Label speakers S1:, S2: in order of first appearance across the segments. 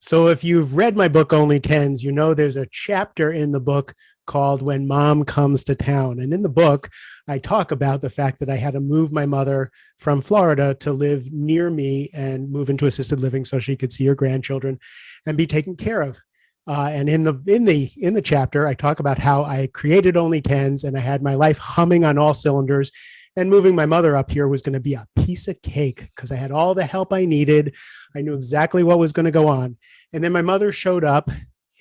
S1: So if you've read my book, Only Tens, you know there's a chapter in the book called When Mom Comes to Town. And in the book, I talk about the fact that I had to move my mother from Florida to live near me and move into assisted living so she could see her grandchildren and be taken care of. And in the chapter, I talk about how I created Only Tens and I had my life humming on all cylinders. And moving my mother up here was going to be a piece of cake because I had all the help I needed. I knew exactly what was going to go on. And then my mother showed up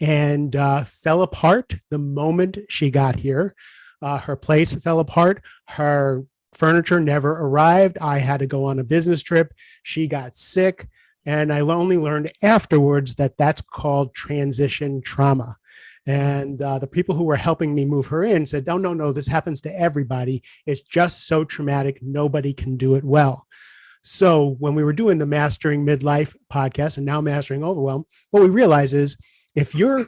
S1: and fell apart the moment she got here. Her place fell apart. Her furniture never arrived. I had to go on a business trip. She got sick. And I only learned afterwards that that's called transition trauma. And the people who were helping me move her in said, "Oh, no, no, this happens to everybody. It's just so traumatic. Nobody can do it well." So when we were doing the Mastering Midlife podcast and now Mastering Overwhelm, what we realize is if you're,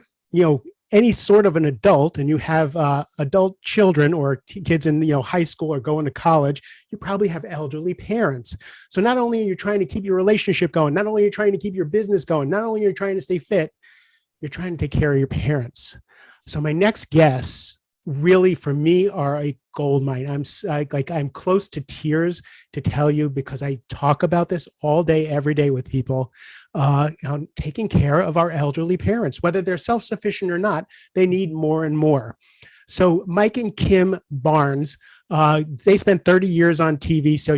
S1: any sort of an adult and you have adult children or kids in, high school or going to college, you probably have elderly parents. So not only are you trying to keep your relationship going, not only are you trying to keep your business going, not only are you trying to stay fit, you're trying to take care of your parents. So my next guests really for me are a gold mine. I'm close to tears to tell you because I talk about this all day, every day with people on taking care of our elderly parents, whether they're self-sufficient or not, they need more and more. So Mike and Kim Barnes, they spent 30 years on TV. So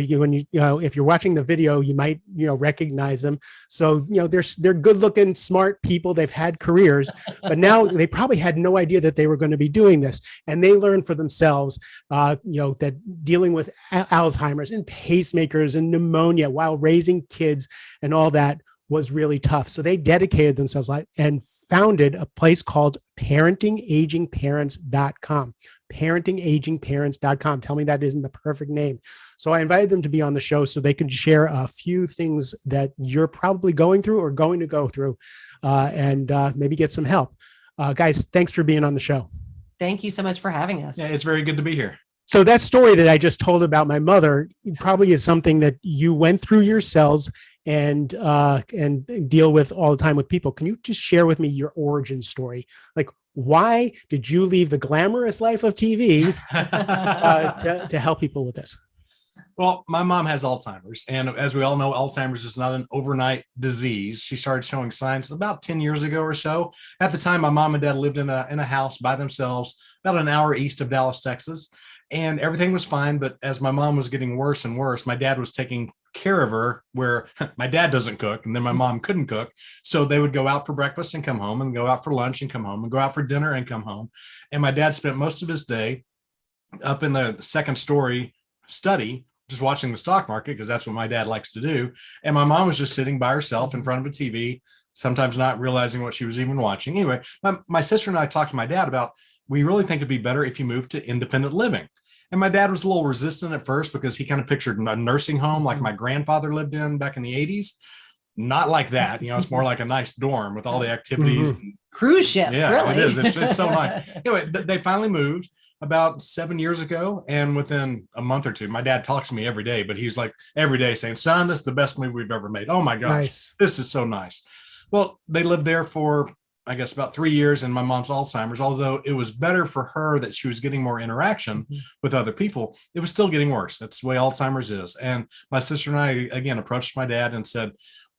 S1: if you're watching the video, you might, recognize them. So, they're good looking, smart people. They've had careers, but now they probably had no idea that they were going to be doing this. And they learned for themselves, that dealing with Alzheimer's and pacemakers and pneumonia while raising kids and all that was really tough. So they dedicated themselves and founded a place called parentingagingparents.com. Parentingagingparents.com. Tell me that isn't the perfect name. So I invited them to be on the show so they could share a few things that you're probably going through or going to go through and maybe get some help. Guys, thanks for being on the show.
S2: Thank you so much for having us.
S3: Yeah, it's very good to be here.
S1: So that story that I just told about my mother probably is something that you went through yourselves and deal with all the time with people. Can you just share with me your origin story? Like, why did you leave the glamorous life of TV to help people with this?
S3: Well, my mom has Alzheimer's. And as we all know, Alzheimer's is not an overnight disease. She started showing signs about 10 years ago or so. At the time, my mom and dad lived in a house by themselves, about an hour east of Dallas, Texas. And everything was fine. But as my mom was getting worse and worse, my dad was taking care of her where my dad doesn't cook and then my mom couldn't cook. So they would go out for breakfast and come home and go out for lunch and come home and go out for dinner and come home. And my dad spent most of his day up in the second story study, just watching the stock market, because that's what my dad likes to do. And my mom was just sitting by herself in front of a TV, sometimes not realizing what she was even watching. Anyway, my sister and I talked to my dad about, we really think it'd be better if you moved to independent living. And my dad was a little resistant at first because he kind of pictured a nursing home like my grandfather lived in back in the 80s. Not like that. It's more like a nice dorm with all the activities.
S2: Mm-hmm. Cruise ship.
S3: Yeah,
S2: really.
S3: It is. It's so nice. Anyway, they finally moved about 7 years ago. And within a month or two, my dad talks to me every day, but he's like every day saying, "Son, this is the best move we've ever made. Oh my gosh, nice. This is so nice." Well, they lived there for, I guess, about 3 years in my mom's Alzheimer's. Although it was better for her that she was getting more interaction with other people, it was still getting worse. That's the way Alzheimer's is. And my sister and I, again, approached my dad and said,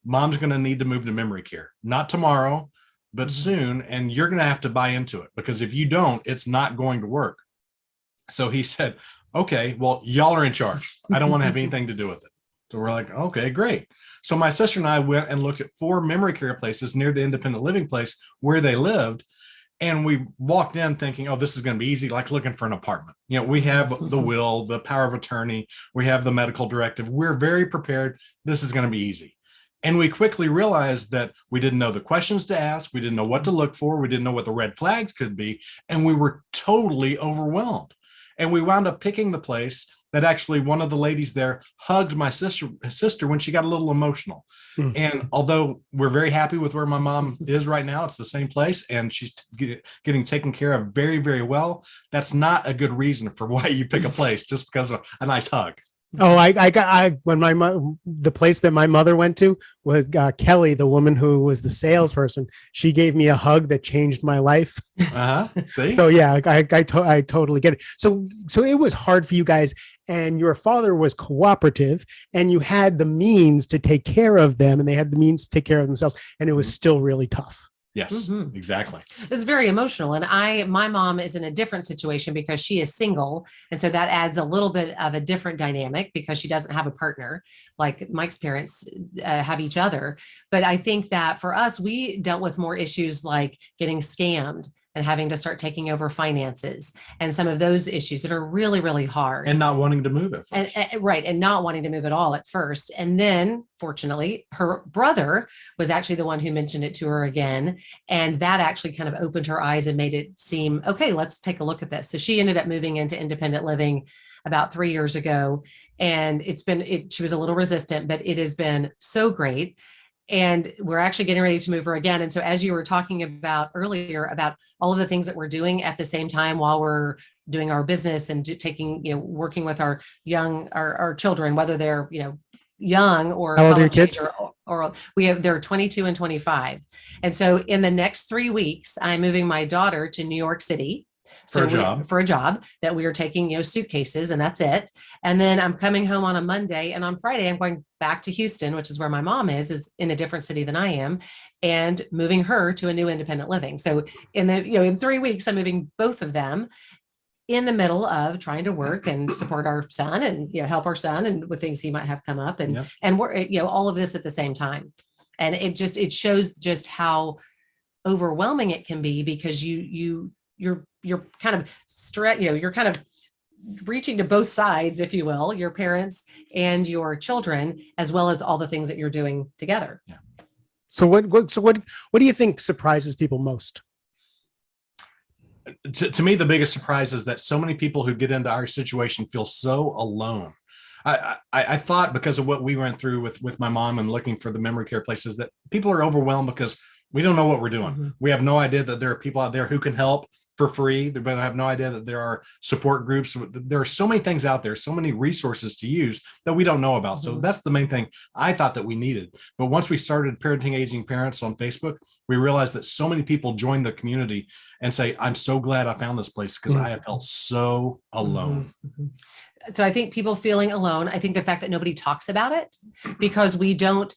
S3: "Mom's going to need to move to memory care, not tomorrow, but soon. And you're going to have to buy into it, because if you don't, it's not going to work." So he said, "Okay, well, y'all are in charge. I don't want to have anything to do with it." So we're like, "Okay, great." So my sister and I went and looked at 4 memory care places near the independent living place where they lived. And we walked in thinking, "Oh, this is going to be easy, like looking for an apartment." We have the will, the power of attorney. We have the medical directive. We're very prepared. This is going to be easy. And we quickly realized that we didn't know the questions to ask. We didn't know what to look for. We didn't know what the red flags could be. And we were totally overwhelmed. And we wound up picking the place that actually one of the ladies there hugged my sister when she got a little emotional. And although we're very happy with where my mom is right now, it's the same place and she's getting taken care of very, very well. That's not a good reason for why you pick a place just because of a nice hug.
S1: Oh, when the place that my mother went to was Kelly, the woman who was the salesperson. She gave me a hug that changed my life.
S3: See?
S1: So yeah, I totally get it. So it was hard for you guys, and your father was cooperative, and you had the means to take care of them, and they had the means to take care of themselves, and it was still really tough.
S3: Yes, exactly.
S2: It's very emotional. And my mom is in a different situation because she is single. And so that adds a little bit of a different dynamic because she doesn't have a partner like Mike's parents have each other. But I think that for us, we dealt with more issues like getting scammed and having to start taking over finances and some of those issues that are really, really hard.
S3: And not wanting to move at first.
S2: Right. And not wanting to move at all at first. And then fortunately, her brother was actually the one who mentioned it to her again. And that actually kind of opened her eyes and made it seem, okay, let's take a look at this. So she ended up moving into independent living about 3 years ago. And she was a little resistant, but it has been so great. And we're actually getting ready to move her again. And so as you were talking about earlier about all of the things that we're doing at the same time while we're doing our business and taking, working with our children, whether they're, young or
S1: how old are your kids?
S2: Or they're 22 and 25. And so in the next 3 weeks, I'm moving my daughter to New York City for a job that we are taking, suitcases, and that's it. And then I'm coming home on a Monday, and on Friday, I'm going back to Houston, which is where my mom is in a different city than I am, and moving her to a new independent living. So in 3 weeks, I'm moving both of them in the middle of trying to work and support our son and, help our son and with things he might have come up and we're, all of this at the same time. And it shows just how overwhelming it can be because you're kind of you're kind of reaching to both sides, if you will, your parents and your children, as well as all the things that you're doing together.
S1: Yeah. So what do you think surprises people most?
S3: To me, the biggest surprise is that so many people who get into our situation feel so alone. I thought because of what we went through with my mom and looking for the memory care places that people are overwhelmed because we don't know what we're doing. Mm-hmm. We have no idea that there are people out there who can help for free, but I have no idea that there are support groups. There are so many things out there, so many resources to use that we don't know about. Mm-hmm. So that's the main thing I thought that we needed. But once we started Parenting Aging Parents on Facebook, we realized that so many people join the community and say, I'm so glad I found this place because I have felt so alone.
S2: Mm-hmm. So I think people feeling alone, I think the fact that nobody talks about it because we don't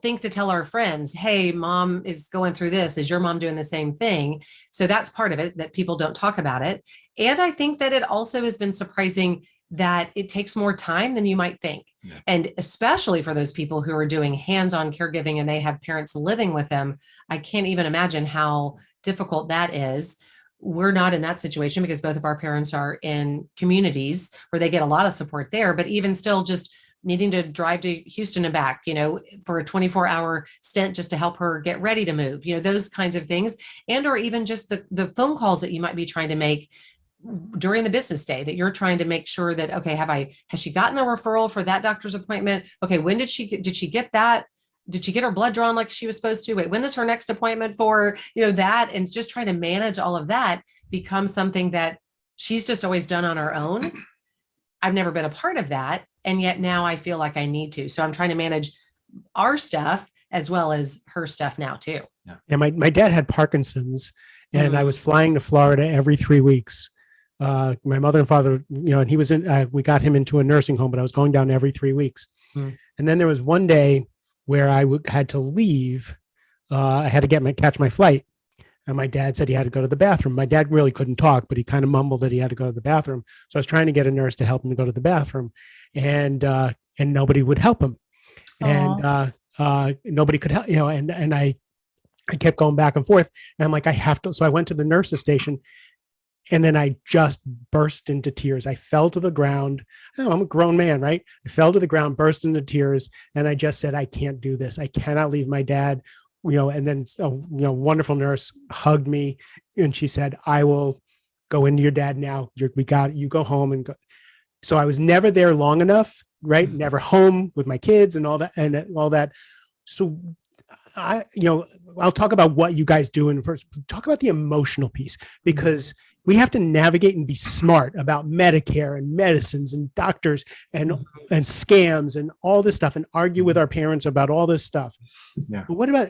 S2: think to tell our friends, hey, mom is going through this. Is your mom doing the same thing? So that's part of it, that people don't talk about it. And I think that it also has been surprising that it takes more time than you might think. Yeah. And especially for those people who are doing hands-on caregiving and they have parents living with them, I can't even imagine how difficult that is. We're not in that situation because both of our parents are in communities where they get a lot of support there, but even still just needing to drive to Houston and back, for a 24-hour stint just to help her get ready to move, those kinds of things. And, or even just the phone calls that you might be trying to make during the business day that you're trying to make sure that, okay, has she gotten the referral for that doctor's appointment? Okay. When did she get that? Did she get her blood drawn like she was supposed to? Wait, when is her next appointment for, that? And just trying to manage all of that becomes something that she's just always done on her own. I've never been a part of that. And yet now I feel like I need to. So I'm trying to manage our stuff as well as her stuff now too.
S1: Yeah. My dad had Parkinson's and I was flying to Florida every 3 weeks. My mother and father, and he was we got him into a nursing home, but I was going down every 3 weeks. And then there was one day where I had to leave. I had to catch my flight. And my dad said he had to go to the bathroom. My dad really couldn't talk, but he kind of mumbled that he had to go to the bathroom. So I was trying to get a nurse to help him to go to the bathroom, and nobody would help him. Aww. And nobody could help, and I kept going back and forth. And I'm like, I have to. So I went to the nurse's station, and then I just burst into tears. I fell to the ground. I'm a grown man, right? I fell to the ground, burst into tears, and I just said, I can't do this. I cannot leave my dad. And then a wonderful nurse hugged me and she said, I will go into your dad now. You go home and go. So I was never there long enough, right? Mm-hmm. Never home with my kids and all that. So I'll talk about what you guys do and first talk about the emotional piece, because we have to navigate and be smart about Medicare and medicines and doctors and scams and all this stuff, and argue with our parents about all this stuff.
S3: Yeah.
S1: But what about,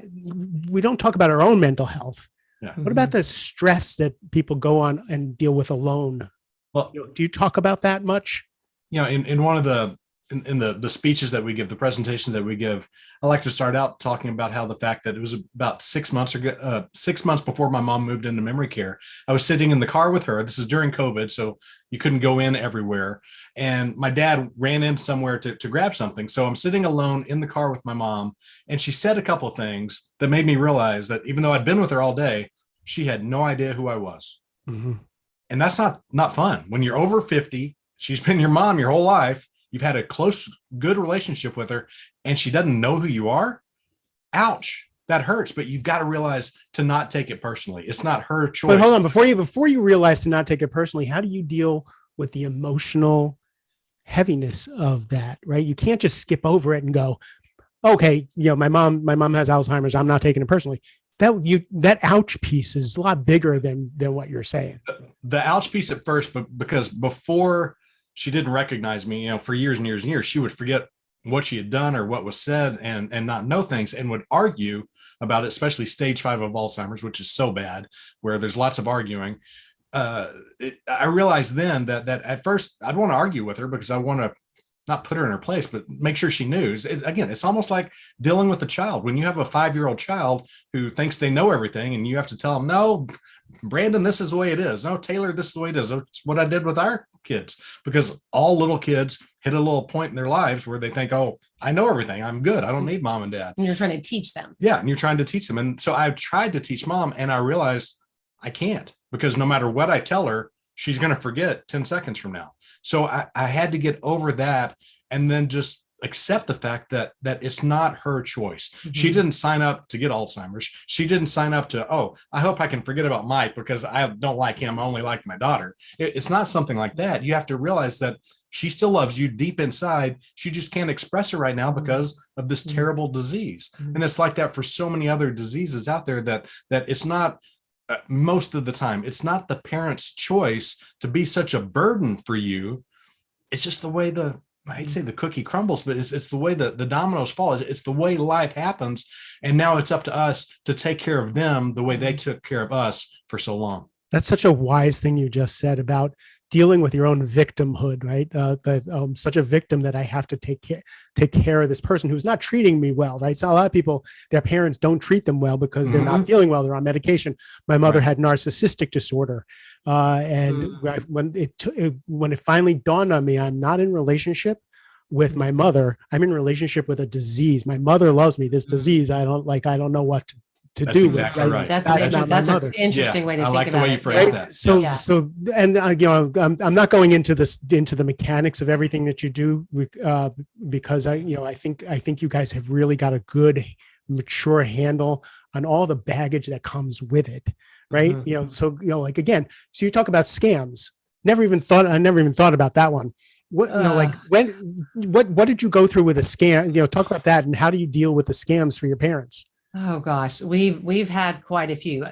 S1: we don't talk about our own mental health.
S3: Yeah.
S1: What about the stress that people go on and deal with alone?
S3: Well,
S1: Do you talk about that much?
S3: In one of the speeches that we give, the presentations that we give, I like to start out talking about how the fact that it was about 6 months ago, 6 months before my mom moved into memory care, I was sitting in the car with her. This is during COVID, so you couldn't go in everywhere. And my dad ran in somewhere to grab something. So I'm sitting alone in the car with my mom, and she said a couple of things that made me realize that even though I'd been with her all day, she had no idea who I was.
S1: Mm-hmm.
S3: And that's not fun. When you're over 50, she's been your mom your whole life. You've had a close, good relationship with her, and she doesn't know who you are. Ouch, that hurts. But you've got to realize to not take it personally. It's not her choice.
S1: But hold on, before you realize to not take it personally, how do you deal with the emotional heaviness of that? Right? You can't just skip over it and go, okay, my mom has Alzheimer's. I'm not taking it personally. That ouch piece is a lot bigger than what you're saying.
S3: The ouch piece at first, but because before she didn't recognize me, for years and years and years, she would forget what she had done or what was said and not know things, and would argue about it, especially stage 5 of Alzheimer's, which is so bad, where there's lots of arguing. I realized then that at first I'd want to argue with her because I want to not put her in her place, but make sure she knew. It's almost like dealing with a child. When you have a 5-year-old child who thinks they know everything, and you have to tell them, no, Brandon, this is the way it is. No, Taylor, this is the way it is. It's what I did with our kids, because all little kids hit a little point in their lives where they think, oh, I know everything. I'm good. I don't need mom and dad.
S2: And you're trying to teach them.
S3: Yeah. And you're trying to teach them. And so I've tried to teach mom, and I realized I can't, because no matter what I tell her, she's going to forget 10 seconds from now. So I had to get over that, and then just accept the fact that it's not her choice. Mm-hmm. She didn't sign up to get Alzheimer's. She didn't sign up to, oh, I hope I can forget about Mike because I don't like him. I only like my daughter. It's not something like that. You have to realize that she still loves you deep inside. She just can't express it right now because of this terrible disease. Mm-hmm. And it's like that for so many other diseases out there that it's not, most of the time, it's not the parent's choice to be such a burden for you. It's just the way I'd say the cookie crumbles, but it's the way the dominoes fall. It's the way life happens. And now it's up to us to take care of them the way they took care of us for so long.
S1: That's such a wise thing you just said about dealing with your own victimhood, right? That I'm such a victim that I have to take care of this person who's not treating me well, right? So a lot of people, their parents don't treat them well because they're not feeling well. They're on medication. My mother had narcissistic disorder. When it finally dawned on me, I'm not in relationship with my mother. I'm in relationship with a disease. My mother loves me. This disease, I don't know what to
S3: That's
S1: do.
S3: Exactly right.
S2: That's
S1: not my mother.
S2: An interesting way to
S3: I
S2: think
S3: like
S2: about
S3: the way
S2: it.
S3: you phrased that.
S1: So, and I'm not going into the mechanics of everything that you do, because I think you guys have really got a good, mature handle on all the baggage that comes with it, right? So you talk about scams. I never even thought about that one. What did you go through with a scam? Talk about that, and how do you deal with the scams for your parents?
S2: Oh gosh, we've had quite a few.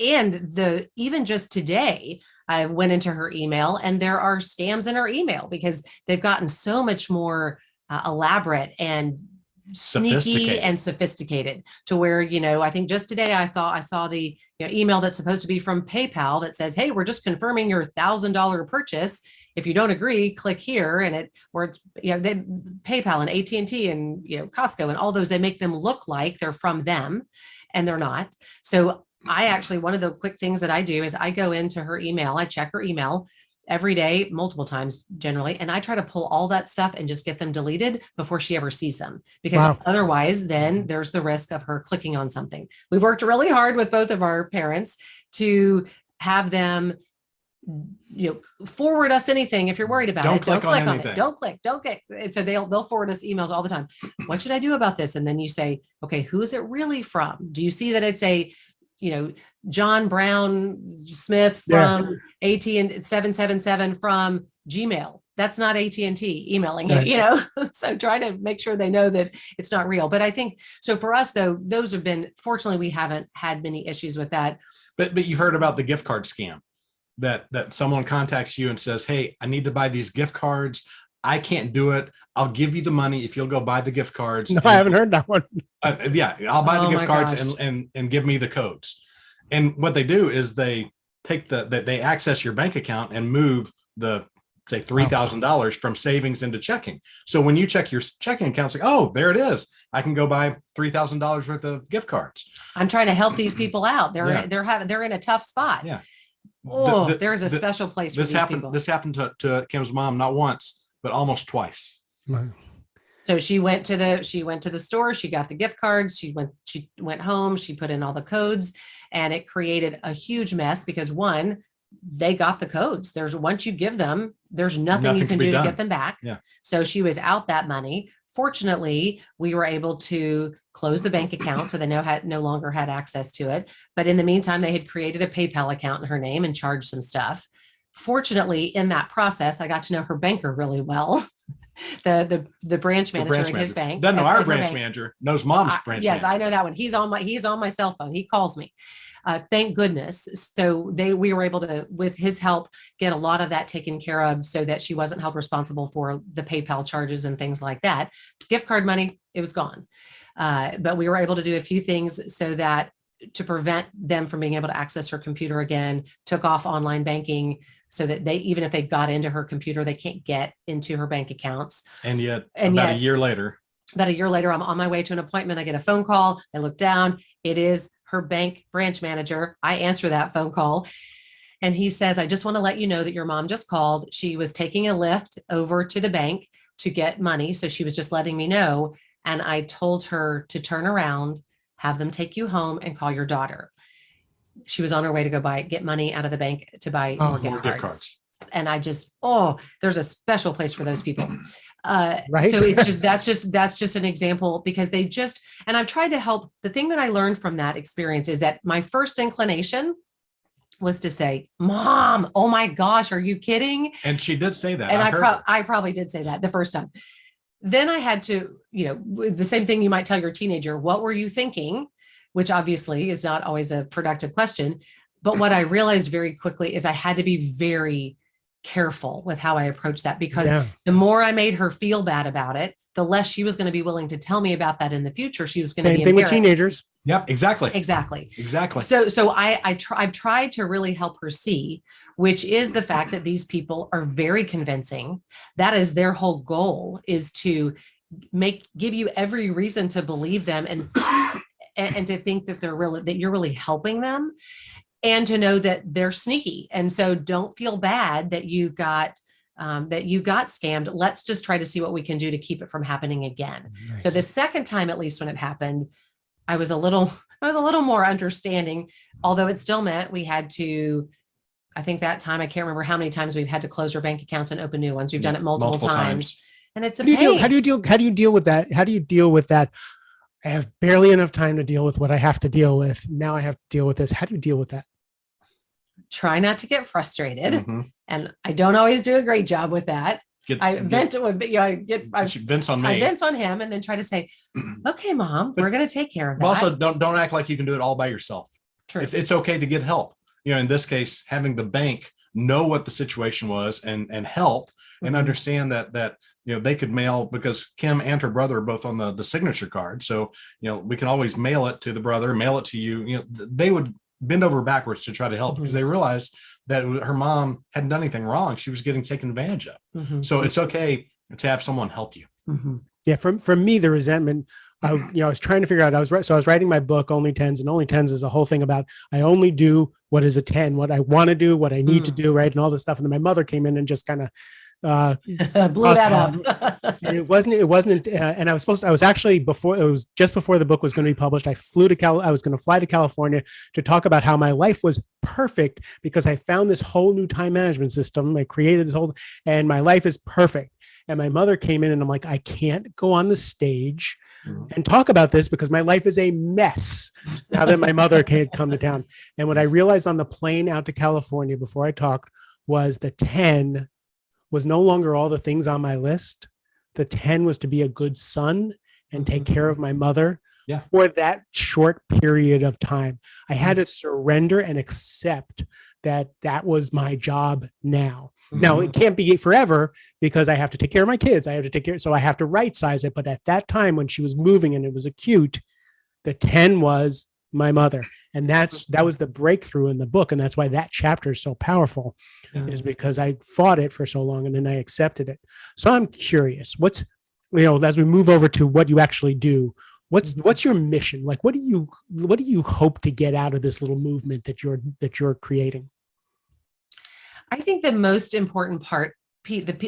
S2: And even just today, I went into her email, and there are scams in her email because they've gotten so much more elaborate and sneaky and sophisticated to where, I think just today I saw the email that's supposed to be from PayPal that says, hey, we're just confirming your $1,000 purchase. If you don't agree, click here. And it's PayPal and AT&T and Costco and all those, they make them look like they're from them, and they're not. So one of the quick things that I do is I go into her email, I check her email every day, multiple times generally, and I try to pull all that stuff and just get them deleted before she ever sees them, because otherwise then there's the risk of her clicking on something. We've worked really hard with both of our parents to have them forward us anything. If you're worried about it, don't click on it. Don't click. And so they'll forward us emails all the time. What should I do about this? And then you say, okay, who is it really from? Do you see that it's a John Brown Smith from AT and 777 from Gmail? That's not AT&T emailing it, So try to make sure they know that it's not real. But I think so for us though, those have been, fortunately, we haven't had many issues with that.
S3: But you've heard about the gift card scam. that someone contacts you and says, hey, I need to buy these gift cards. I can't do it. I'll give you the money if you'll go buy the gift cards.
S1: No, I haven't heard that one.
S3: Yeah, I'll buy the
S2: Oh
S3: gift
S2: my
S3: cards
S2: gosh.
S3: and give me the codes. And what they do is they take they access your bank account and move the, say, $3,000 from savings into checking. So when you check your checking account, it's like, oh, there it is. I can go buy $3,000 worth of gift cards.
S2: I'm trying to help these people out.
S3: Yeah.
S2: They're in a tough spot.
S3: Yeah.
S2: Oh, there is a special place for
S3: this
S2: these
S3: happened.
S2: people.
S3: This happened to Kim's mom, not once, but almost twice.
S2: So she went to the store, she got the gift cards, she went home, she put in all the codes, and it created a huge mess because, one, they got the codes. Once you give them, there's nothing you can do to get them back.
S3: Yeah.
S2: So she was out that money. Fortunately, we were able to close the bank account, so they no longer had access to it. But in the meantime, they had created a PayPal account in her name and charged some stuff. Fortunately, in that process, I got to know her banker really well. The branch manager in his bank.
S3: Doesn't know our branch manager, knows mom's branch
S2: yes,
S3: manager.
S2: I know that one. He's on my cell phone. He calls me. Thank goodness. So we were able to, with his help, get a lot of that taken care of so that she wasn't held responsible for the PayPal charges and things like that. Gift card money, it was gone. But we were able to do a few things so that to prevent them from being able to access her computer again, took off online banking so that even if they got into her computer, they can't get into her bank accounts.
S3: And yet, about a year later,
S2: I'm on my way to an appointment. I get a phone call. I look down. It is her bank branch manager. I answer that phone call. And he says, I just want to let you know that your mom just called. She was taking a lift over to the bank to get money. So she was just letting me know. And I told her to turn around, have them take you home, and call your daughter. She was on her way to go get money out of the bank to buy more gift cards. And I just, there's a special place for those people.
S1: Right.
S2: So it's that's just an example, because and I've tried to help. The thing that I learned from that experience is that my first inclination was to say, Mom, oh my gosh, are you kidding?
S3: And she did say that.
S2: And I probably did say that the first time. Then I had to, the same thing you might tell your teenager, what were you thinking? Which obviously is not always a productive question. But what I realized very quickly is I had to be very careful with how I approached that, because the more I made her feel bad about it, the less she was going to be willing to tell me about that in the future. She was going to be
S1: same thing with teenagers.
S3: Yep, exactly.
S2: So I've tried to really help her see, which is the fact that these people are very convincing. That is their whole goal, is to give you every reason to believe them and to think that you're really helping them, and to know that they're sneaky. And so don't feel bad that you got scammed. Let's just try to see what we can do to keep it from happening again. Nice. So the second time, at least when it happened, I was a little more understanding, although it still meant we had to, I think that time, I can't remember how many times we've had to close our bank accounts and open new ones. We've done it multiple times. And it's a pain.
S1: How do you deal with that? How do you deal with that? I have barely enough time to deal with what I have to deal with. Now I have to deal with this. How do you deal with that?
S2: Try not to get frustrated. Mm-hmm. And I don't always do a great job with that. I vent on me. I vent on him, and then try to say, okay, Mom, we're going to take care of that.
S3: Also, don't act like you can do it all by yourself. True. It's okay to get help. In this case, having the bank know what the situation was and help, and understand that they could mail, because Kim and her brother are both on the signature card. So, we can always mail it to the brother, mail it to you. They would bend over backwards to try to help, because they realized that her mom hadn't done anything wrong. She was getting taken advantage of. So it's okay to have someone help you.
S1: Yeah. For me, the resentment, I was trying to figure out, I was writing my book, Only Tens, and Only Tens is a whole thing about, I only do what is a 10, what I want to do, what I need to do. Right. And all this stuff. And then my mother came in and just kind of,
S2: blew that up.
S1: And it wasn't, and I was actually, just before the book was going to be published, I was going to fly to California to talk about how my life was perfect because I found this whole new time management system. I created this and my life is perfect. And my mother came in and I'm like, I can't go on the stage and talk about this because my life is a mess now that my mother had come to town. And what I realized on the plane out to California before I talked was the 10 was no longer all the things on my list. The 10 was to be a good son and take care of my mother for that short period of time. I had to surrender and accept that that was my job now. Now, it can't be forever because I have to take care of my kids. I have to take care. So I have to right size it. But at that time when she was moving and it was acute, the 10 was my mother. And that was the breakthrough in the book. And that's why that chapter is so powerful, is because I fought it for so long and then I accepted it. So I'm curious, as we move over to what you actually do, what's your mission? Like, what do you hope to get out of this little movement that you're creating?
S2: I think the most important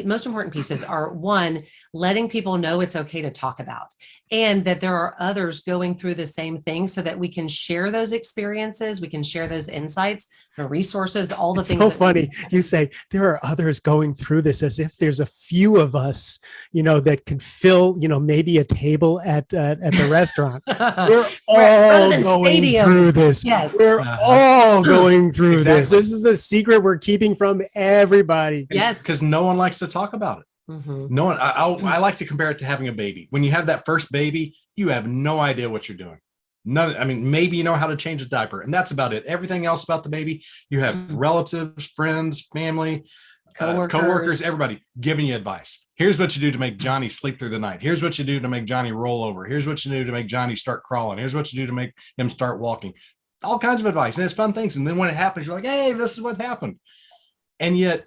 S2: most important pieces are, one, letting people know it's okay to talk about, and that there are others going through the same thing so that we can share those experiences. We can share those insights, the resources, all the things.
S1: So funny. You say there are others going through this, as if there's a few of us, that could fill, maybe a table at the restaurant. We're all going through this.
S2: Yes.
S1: We're all going through this. This is a secret we're keeping from everybody.
S2: Yes.
S3: Because no one likes to talk about it. No one. I like to compare it to having a baby. When you have that first baby, you have no idea what you're doing. Maybe you know how to change a diaper, and that's about it. Everything else about the baby, you have relatives, friends, family, coworkers, everybody giving you advice. Here's what you do to make Johnny sleep through the night. Here's what you do to make Johnny roll over. Here's what you do to make Johnny start crawling. Here's what you do to make him start walking. All kinds of advice, and it's fun things. And then when it happens, you're like, hey, this is what happened. And yet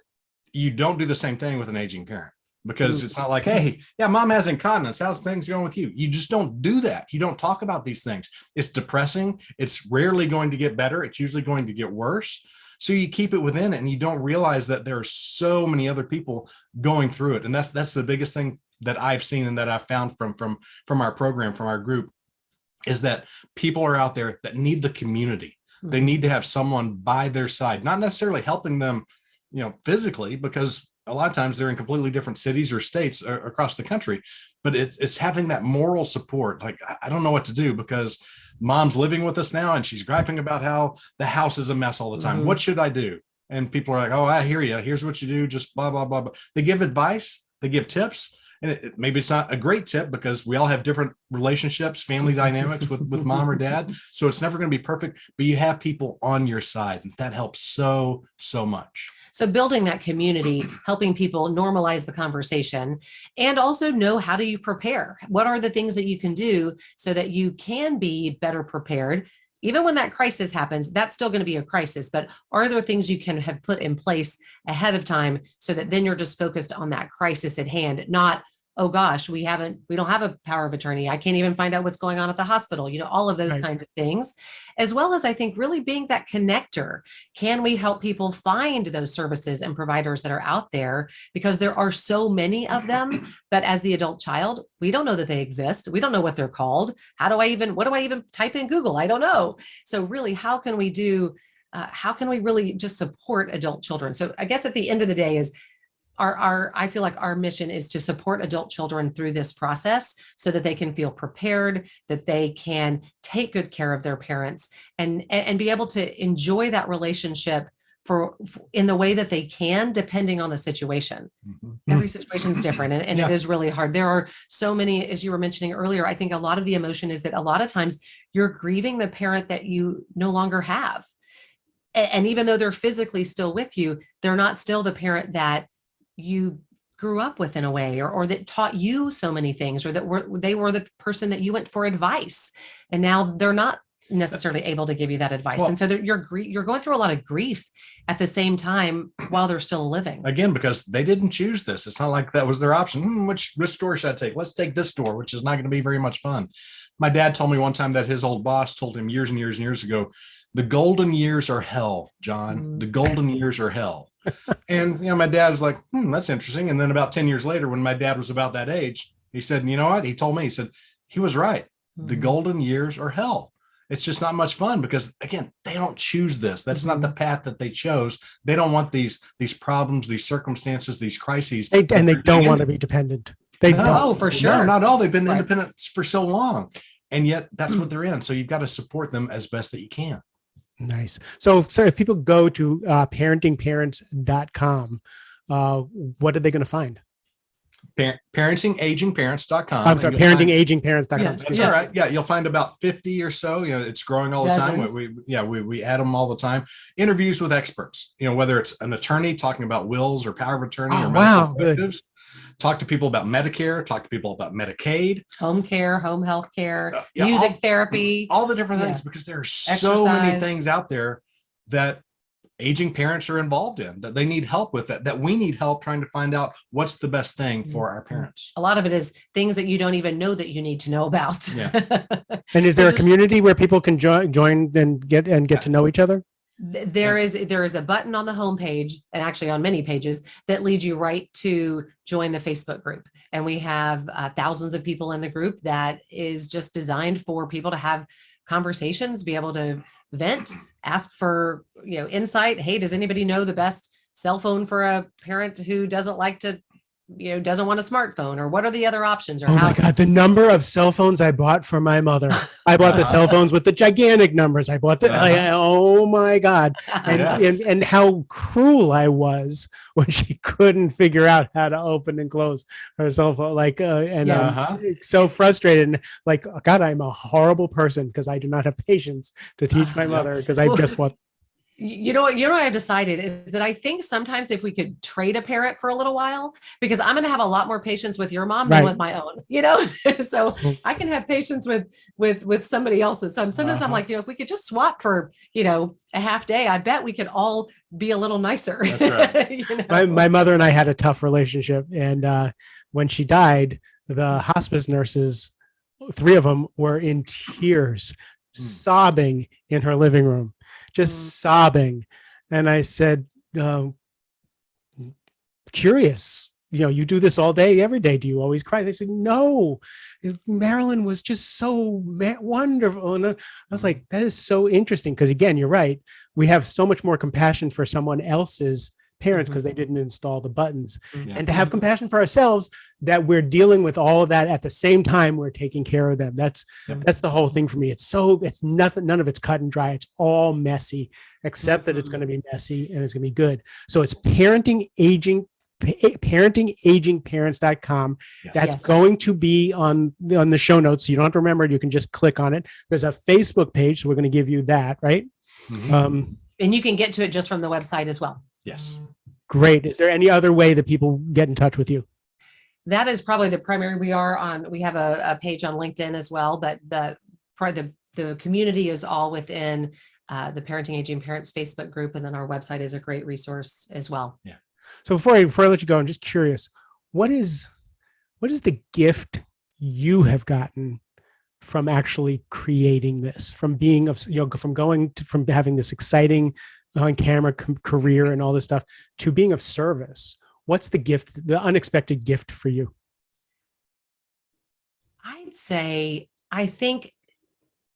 S3: you don't do the same thing with an aging parent. Because it's not like, hey, mom has incontinence. How's things going with you? You just don't do that. You don't talk about these things. It's depressing. It's rarely going to get better. It's usually going to get worse. So you keep it within it, and you don't realize that there are so many other people going through it. And that's the biggest thing that I've seen and that I've found from our program, from our group, is that people are out there that need the community. They need to have someone by their side, not necessarily helping them, physically, because a lot of times they're in completely different cities or states across the country, but it's having that moral support. Like, I don't know what to do because mom's living with us now and she's griping about how the house is a mess all the time. What should I do? And people are like, oh, I hear you. Here's what you do. Just blah, blah, blah, blah. They give advice. They give tips. And maybe it's not a great tip because we all have different relationships, family dynamics with mom or dad. So it's never going to be perfect, but you have people on your side. And that helps so, so much.
S2: So building that community, helping people normalize the conversation, and also know, how do you prepare? What are the things that you can do so that you can be better prepared? Even when that crisis happens, that's still going to be a crisis, but are there things you can have put in place ahead of time so that then you're just focused on that crisis at hand, not, oh gosh, we don't have a power of attorney. I can't even find out what's going on at the hospital. All of those kinds of things, as well as I think really being that connector. Can we help people find those services and providers that are out there? Because there are so many of them, but as the adult child, we don't know that they exist. We don't know what they're called. What do I even type in Google? I don't know. So really, how can we really just support adult children? So I guess at the end of the day is, I feel like our mission is to support adult children through this process so that they can feel prepared, that they can take good care of their parents and be able to enjoy that relationship in the way that they can, depending on the situation. Every situation is different, and it is really hard. There are so many, as you were mentioning earlier, I think a lot of the emotion is that a lot of times you're grieving the parent that you no longer have. And even though they're physically still with you, they're not still the parent that you grew up with in a way, or that taught you so many things, or that they were the person that you went for advice, and now they're not necessarily able to give you that advice. And so you're going through a lot of grief at the same time while they're still living.
S3: Again, because they didn't choose this. It's not like that was their option. Which store should I take? Let's take this store, which is not going to be very much fun. My dad told me one time that his old boss told him years and years and years ago, the golden years are hell, John. The golden years are hell. And, my dad was like, that's interesting. And then about 10 years later, when my dad was about that age, he said, you know what? He told me, he said, he was right. The golden years are hell. It's just not much fun because, again, they don't choose this. That's not the path that they chose. They don't want these problems, these circumstances, these crises.
S1: And they don't want to be dependent. They don't.
S2: Oh, for sure.
S3: No, not all. They've been independent for so long. And yet that's what they're in. So you've got to support them as best that you can.
S1: Nice. So if people go to parentingparents.com, what are they going to find?
S3: parentingagingparents.com.
S1: I'm sorry, parentingagingparents.com.
S2: Yeah.
S3: That's all right. Yeah, you'll find about 50 or so. It's growing all the
S2: Dozens.
S3: time. We add them all the time. Interviews with experts. Whether it's an attorney talking about wills or power of attorney or medical directives. Talk to people about Medicare. Talk to people about Medicaid,
S2: home care, home health care, music therapy,
S3: all the different things, because there are so many things out there that aging parents are involved in, that they need help with, that we need help trying to find out what's the best thing for our parents.
S2: A lot of it is things that you don't even know that you need to know about.
S3: Yeah.
S1: And is there a community where people can join and get to know each other?
S2: There is a button on the homepage, and actually on many pages, that leads you right to join the Facebook group. And we have thousands of people in the group that is just designed for people to have conversations, be able to vent, ask for insight. Hey, does anybody know the best cell phone for a parent who doesn't like to doesn't want a smartphone, or what are the other options? Or
S1: my God, the number of cell phones I bought for my mother. I bought the cell phones with the gigantic numbers. I bought oh my God. And how cruel I was when she couldn't figure out how to open and close her cell phone. So frustrated. And like, God, I'm a horrible person because I do not have patience to teach my mother, because I just bought.
S2: You know what I've decided is that I think sometimes if we could trade a parent for a little while, because I'm going to have a lot more patience with your mom than with my own, so I can have patience with somebody else's. So sometimes I'm like, if we could just swap for, a half day, I bet we could all be a little nicer.
S3: That's right.
S1: My mother and I had a tough relationship. And when she died, the hospice nurses, 3 of them, were in tears, sobbing in her living room. Just sobbing. And I said, curious, you do this all day, every day. Do you always cry? They said, no, Marilyn was just so wonderful. And I was like, that is so interesting. Because again, you're right. We have so much more compassion for someone else's parents because they didn't install the buttons, and to have compassion for ourselves that we're dealing with all of that at the same time we're taking care of them. That's the whole thing for me. It's nothing, none of it's cut and dry. It's all messy, except that it's going to be messy and it's going to be good. So it's parentingagingparents.com. That's going to be on the show notes. So you don't have to remember it. You can just click on it. There's a Facebook page. So we're going to give you that, right?
S2: And you can get to it just from the website as well.
S3: Yes.
S1: Great. Is there any other way that people get in touch with you?
S2: That is probably the primary. We have a page on LinkedIn as well, but the community is all within the Parenting Aging Parents Facebook group. And then our website is a great resource as well.
S1: Yeah. So before I let you go, I'm just curious, what is the gift you have gotten from actually creating this, from being from having this exciting on camera career and all this stuff to being of service? What's the gift, the unexpected gift for you?
S2: I'd say, I think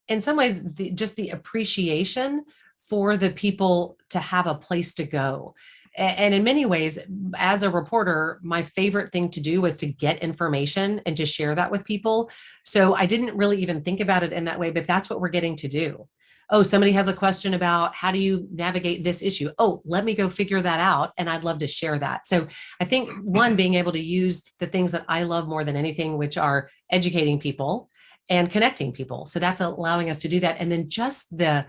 S2: in some ways, just the appreciation for the people to have a place to go. And in many ways, as a reporter, my favorite thing to do was to get information and to share that with people. So I didn't really even think about it in that way, but that's what we're getting to do. Oh, somebody has a question about how do you navigate this issue? Oh, let me go figure that out. And I'd love to share that. So I think being able to use the things that I love more than anything, which are educating people and connecting people. So that's allowing us to do that. And then just the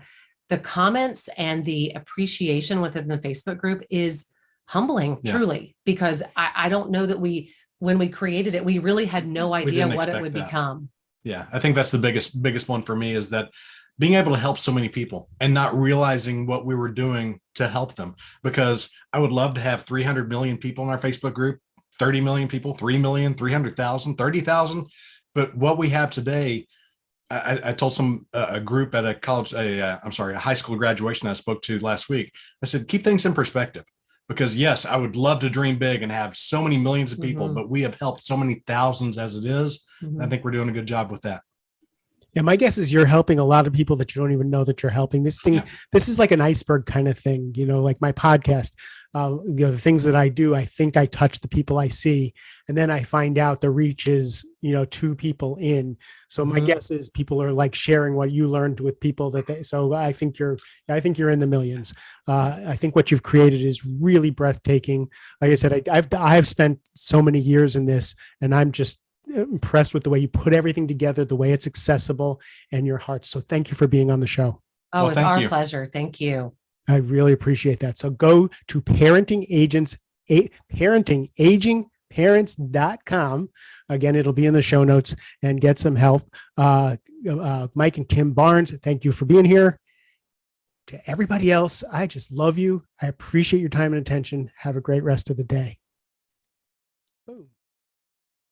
S2: comments and the appreciation within the Facebook group is humbling, truly, because I don't know that when we created it, we really had no idea what it would become.
S3: Yeah, I think that's the biggest one for me, is that being able to help so many people and not realizing what we were doing to help them. Because I would love to have 300 million people in our Facebook group, 30 million people, 3 million, 300,000, 30,000. But what we have today, I told a group at a high school graduation that I spoke to last week. I said, keep things in perspective, because yes, I would love to dream big and have so many millions of people, but we have helped so many thousands as it is. I think we're doing a good job with that.
S1: Yeah, my guess is you're helping a lot of people that you don't even know that you're helping.
S3: Yeah.
S1: This is like an iceberg kind of thing, like my podcast. The things that I do, I think I touch the people I see, and then I find out the reach is, 2 people in. So my guess is people are like sharing what you learned with people so I think you're in the millions. I think what you've created is really breathtaking. Like I said, I've spent so many years in this, and I'm just impressed with the way you put everything together, the way it's accessible, and your heart. So thank you for being on the show.
S2: Oh,
S3: Well,
S2: it's
S3: thank
S2: our
S3: you.
S2: pleasure. Thank you.
S1: I really appreciate that. So go to parentingagingparents.com. Again, it'll be in the show notes, and get some help. Mike and Kim Barnes, thank you for being here. To everybody else, I just love you. I appreciate your time and attention. Have a great rest of the day. Boom.